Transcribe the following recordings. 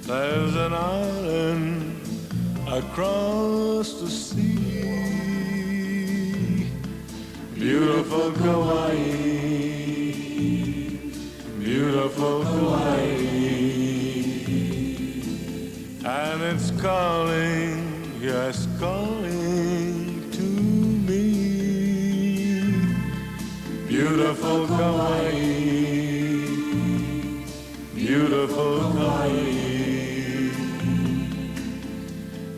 There's an island across the sea, beautiful Kauai, beautiful Kauai, and it's calling, yes, calling to me, beautiful Kauai, beautiful Kauai.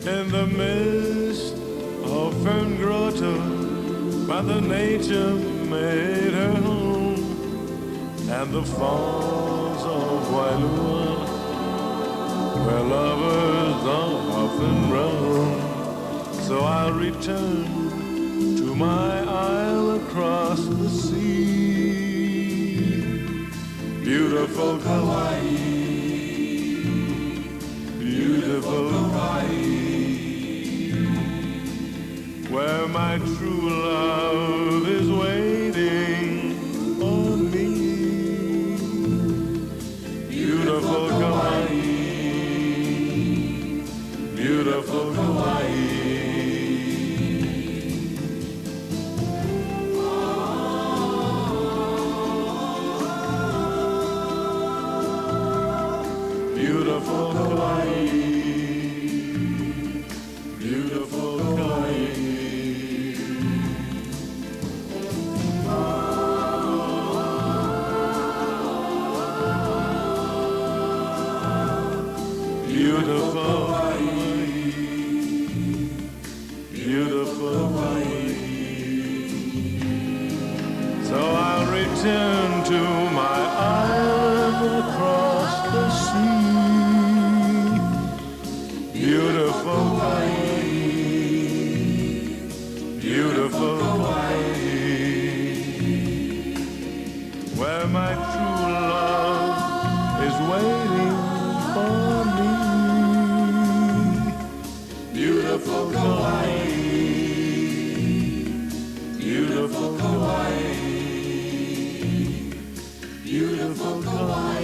In the midst of fern grotto, Mother Nature made her home, and the falls of Wailua, where lovers often roam. So I'll return to my isle across the sea, beautiful Kauai, beautiful Kauai, where my true love is waiting on me, beautiful Kauai, beautiful Kauai. Beautiful Kauai, beautiful Kauai. Beautiful Hawaii, beautiful Hawaii. So I'll return to my island across the sea, beautiful Hawaii, beautiful Hawaii, where my true love is waiting for me. Beautiful Kauai, beautiful Kauai, beautiful Kauai,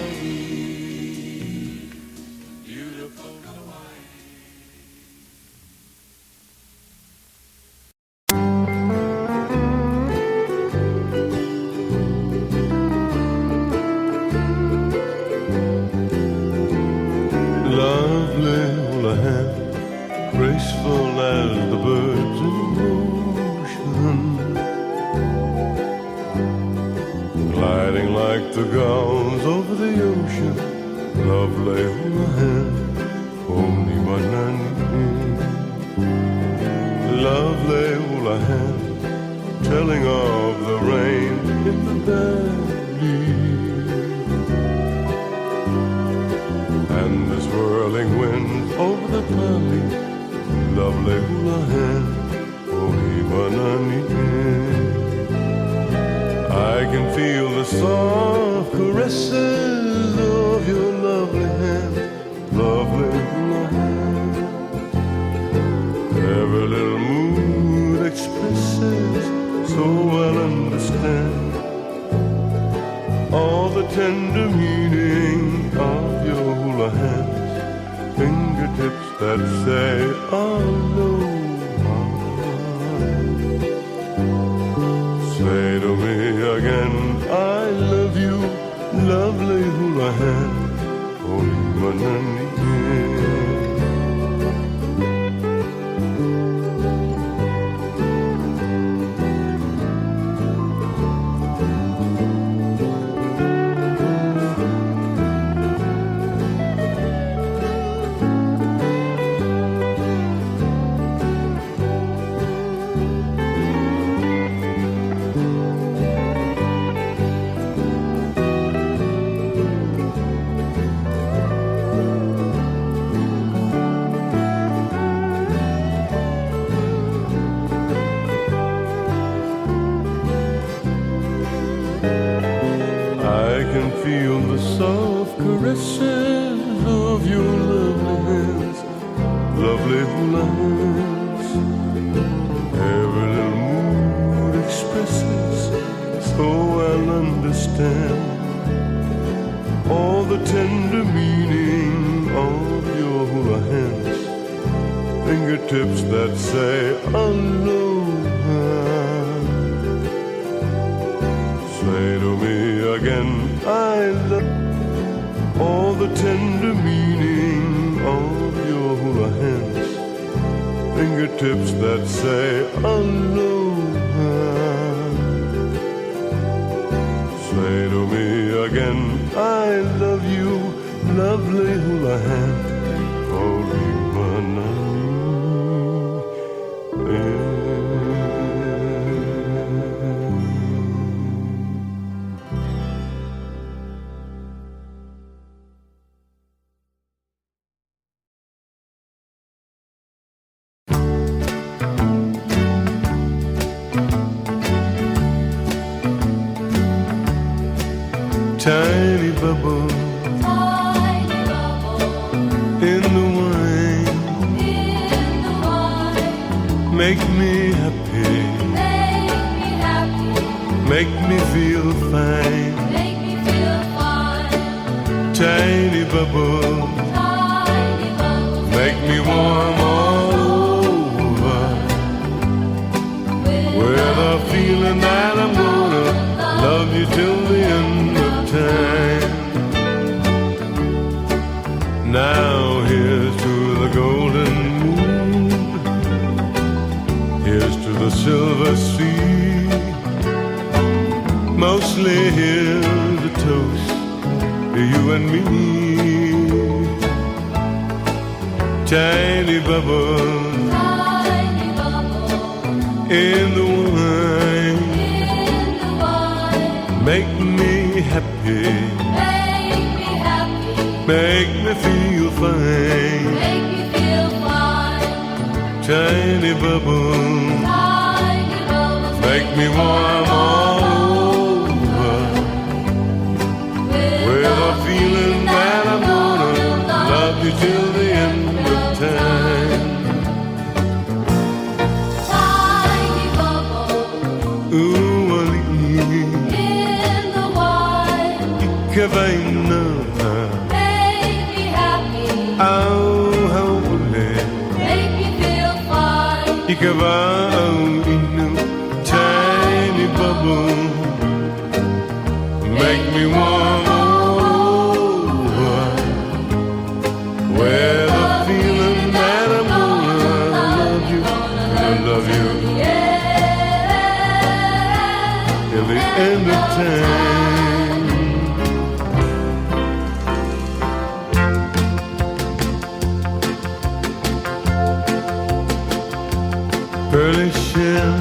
beautiful Kauai. Lovely Houlihan, graceful as the birds in motion, gliding like the gulls over the ocean. Lovely Houlihan, only manani. Lovely Houlihan, telling of the rain in the valley and the swirling winds over the valley. Lovely Houlihan, Ohimanani. I can feel the soft caresses of your lovely hand, lovely Houlihan. Every little mood expresses, so I'll understand all the tender meaning of your hula hands, fingertips that say aloha. Say to me again, I love you, lovely hula hand, Ohimanani. I can feel the soft caresses of your lovely hands, lovely hula hands. Every little mood expresses, so I'll understand all the tender meaning of fingertips that say aloha. Say to me again, I love all the tender meaning of your hula hands. Fingertips that say aloha. Say to me again, I love you, lovely hula hand. Tiny bubble, tiny bubble in the wine, in the wine. Make me happy, Make me happy, make me feel fine. make me feel fine. Tiny bubble, Tiny bubble, make me warm all over, with a feeling that I'm gonna love you till the end of time. Now here's to the golden moon, here's to the silver sea. Mostly here's a toast to you and me. Tiny bubble, tiny bubble in the wine, in the wine. make me happy, Make me happy, make me feel fine. make me feel fine. Tiny bubble, Tiny bubbles make me warm all over, with a feeling that I'm gonna love you till the end of time. Tiny bubble Ooh, in the wine. Ikabaina, Make me happy, au haule, make me feel fine. Ikabaina, tiny bubble, make me warm all over, with a feeling that I'm gonna love you, love you till the end of time. Pearly shell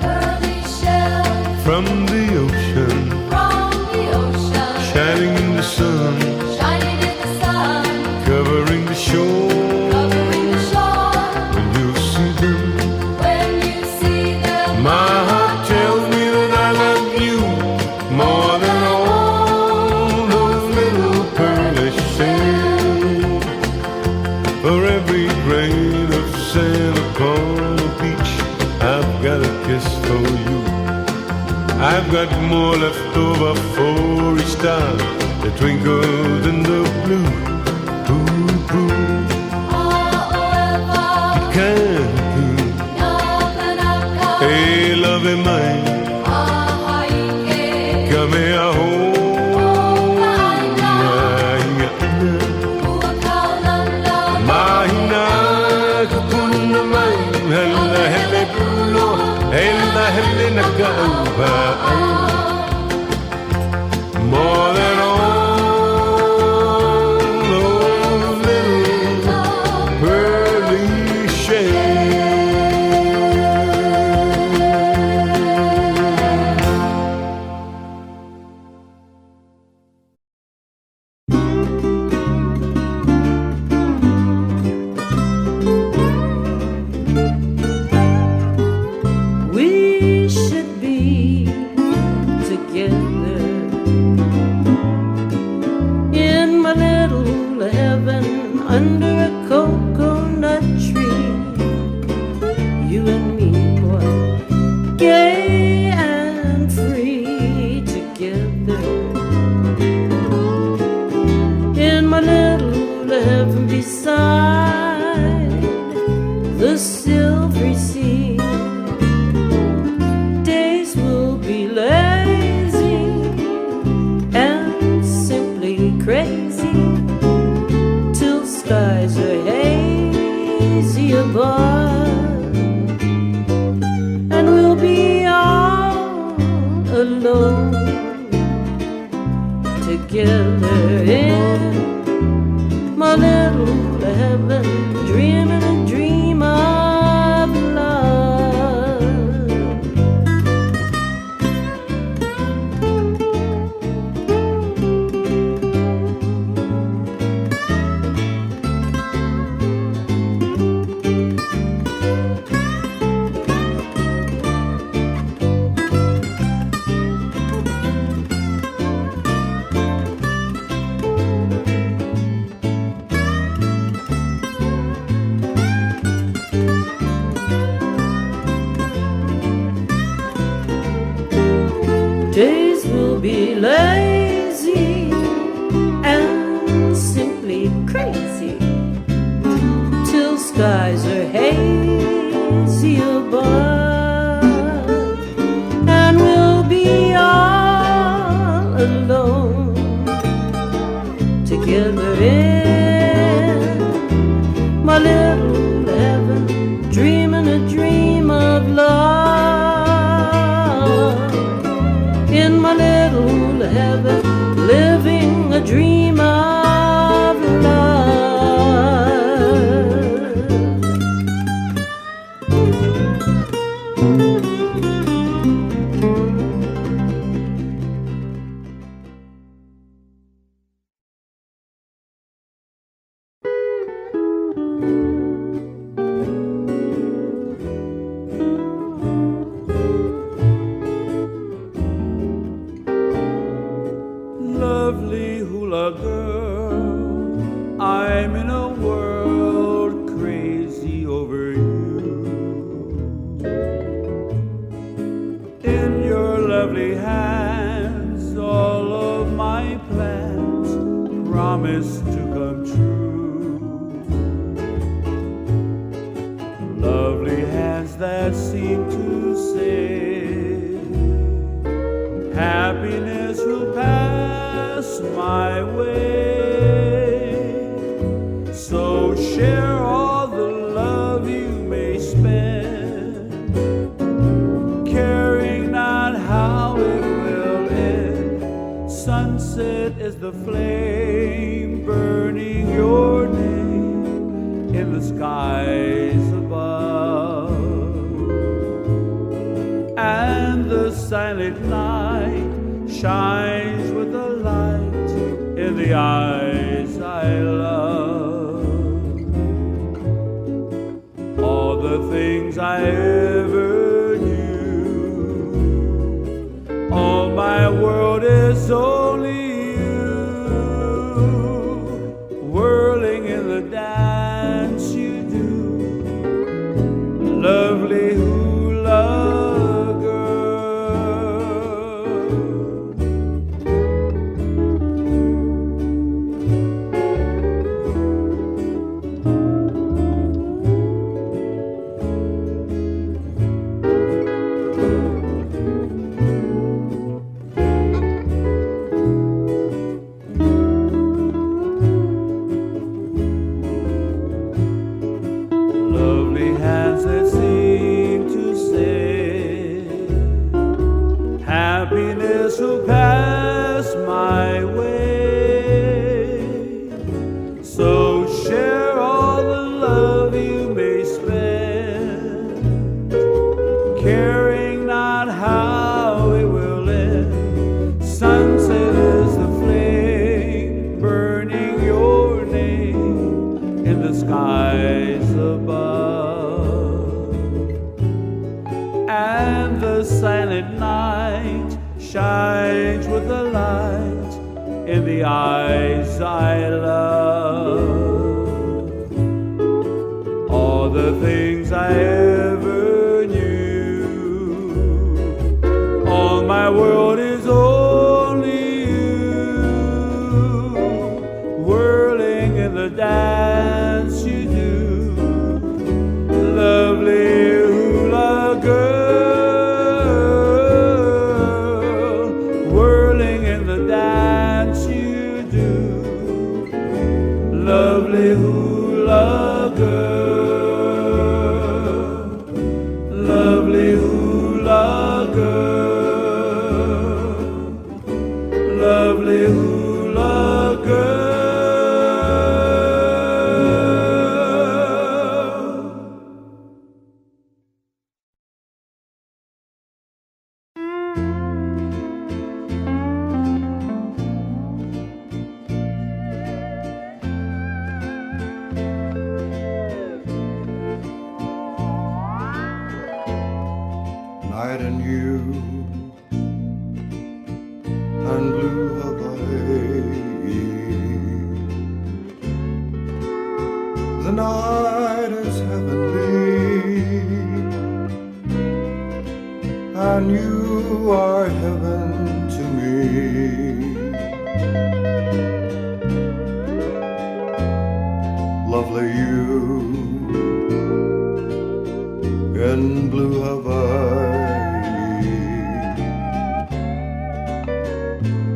Pearly shell from the ocean, from the ocean, shining in the sun, shining in the sun, covering the shore. covering the shore. When you see them, When you see them, my heart tells me that I love you more than all those little pearly shells. For every grain of sand upon the beach, I've got a kiss for you. I've got more left over for each star that twinkles in the blue. Ooh, ooh, can't do. Hey, love is mine. Come here, home. Mahina, kapuna mai, hella helle pulo, hella helle nagauba. More than all those little pearly shells. We should be together in my little heaven under a coconut tree. You and me, boy, gay and free together in my little heaven beside the skies are hazy above, and we'll be all alone together in my little heaven, dreaming a dream of love. Days will be lazy and simply crazy till skies are hazy above, and we'll be all alone together in my little heaven, dreaming a dream of love. In my little heaven, living a dream of love. Lovely hula girl, I'm in a world crazy over you. In your lovely hands, all of my plans promise to come true. Lovely hands that seem to say, happiness will pass my way. So share all the love you may spend, caring not how it will end. Sunset is the flame burning your name in the skies above, and the silent night shines with a light in the eyes I love. All the things I ever knew, all my world is only you, whirling in the dance you do. Lovely hula girl. Lovely hands that seem to say, happiness will pass my way. So share all the love you may spend, caring not how it will end. Sunset is the flame burning your name in the skies above, and the silent night shines with a light in the eyes I love. All the things I ever knew, all my world is only you, whirling in the dance you do. Lovely hula girl, whirling in the dance you do. Lovely lovely hula girl, lovely hula girl, lovely hula girl. Night and you and blue Hawaii. The night is heavenly, and you are heaven to me. Lovely you in blue Hawaii,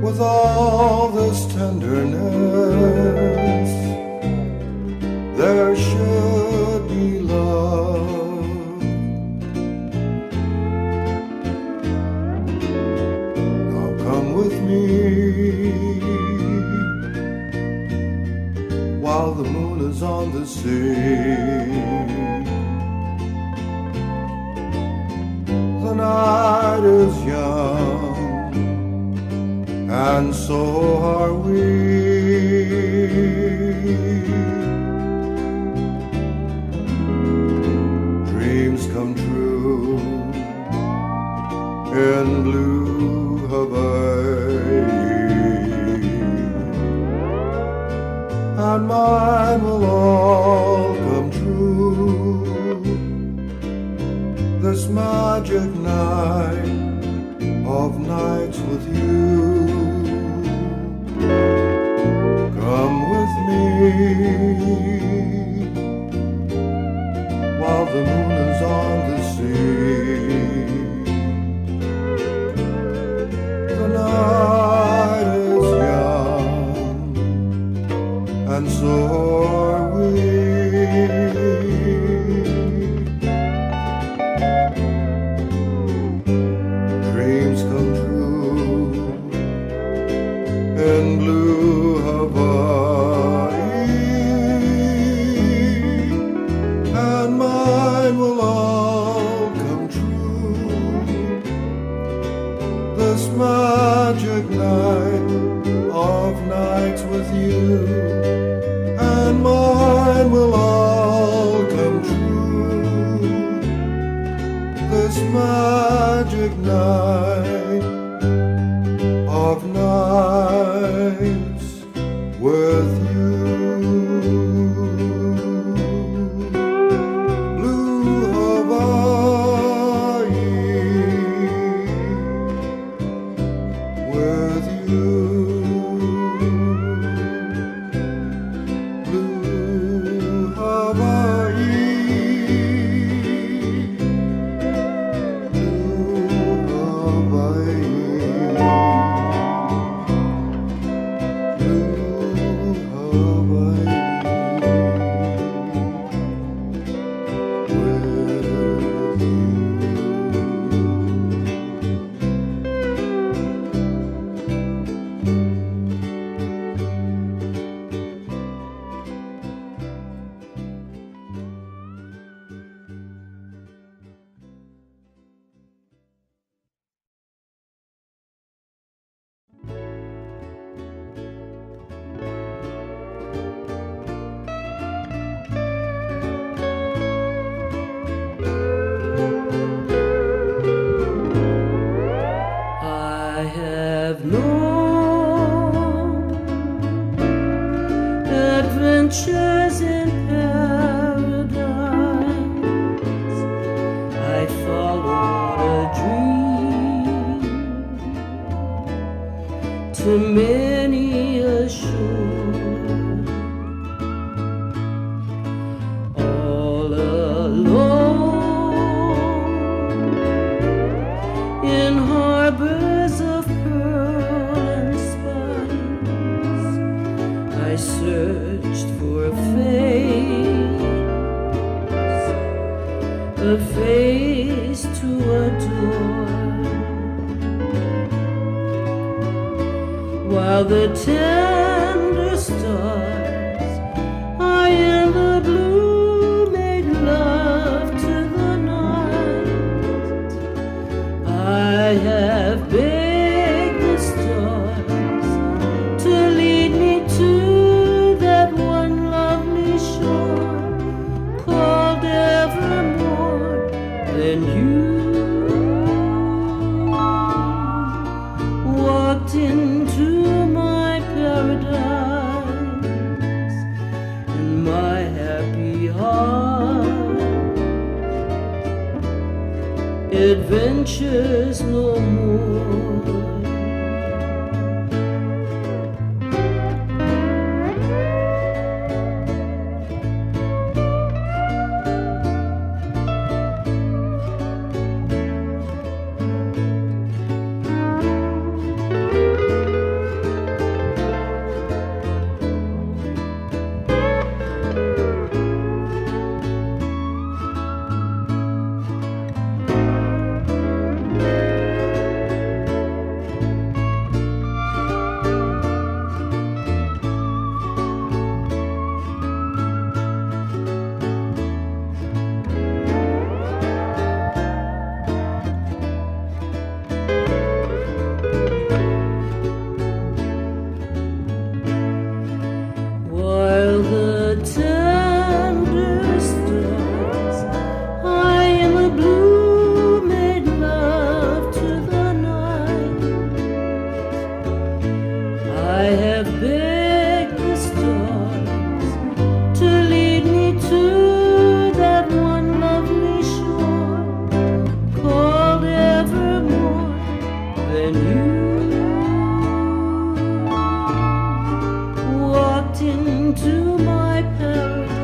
with all this tenderness, there should be love. Now come with me while the moon is on the sea. The night is young, and so are we. Dreams come true in blue Hawaii, and mine will all come true. This magic night of nights with you. Come with me while the moon is on the sea. The night is young, and so are we. Dreams come true in blue Hawaii, and mine will all come true. This magic night of nights with you, and mine will all come true. This magic night of nights with you. Blue Hawaii with you. Blue Hawaii. I have known adventures in paradise. I followed a dream to many a shore, all alone in harbors of pearl and spice. I searched for a face to adore, while the tender stars high in the blue made love to the night. I have begged the stars to lead me to that one lovely shore called evermore. Then you walked into my paradise, and my happy heart adventures no more. While the tender stars high in the blue made love to the night, I have begged the stars to lead me to that one lovely shore called evermore. Then you walked into my paradise,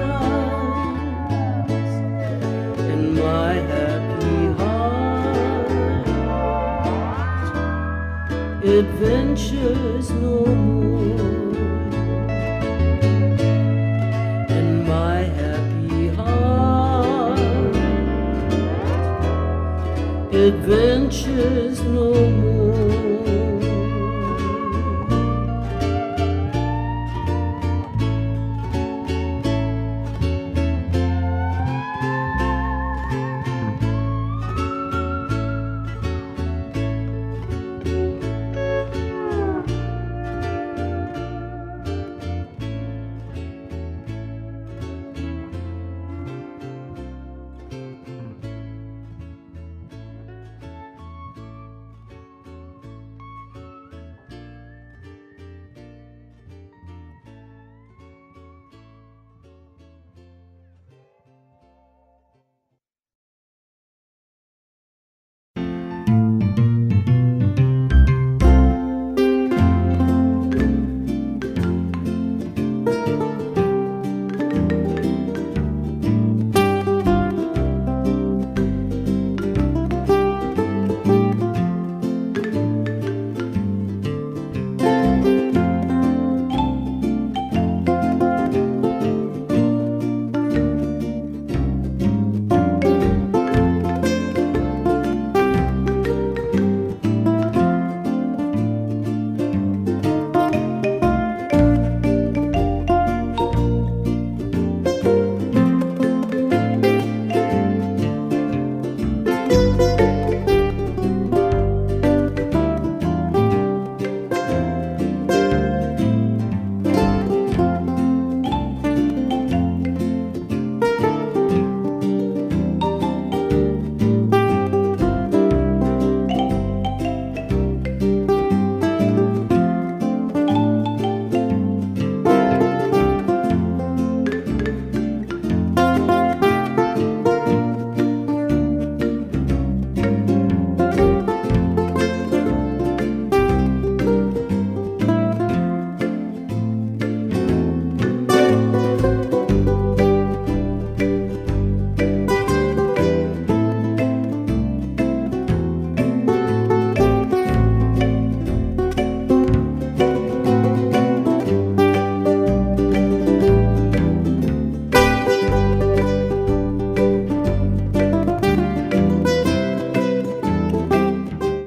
and my happy heart adventures no more. And my happy heart adventures no more.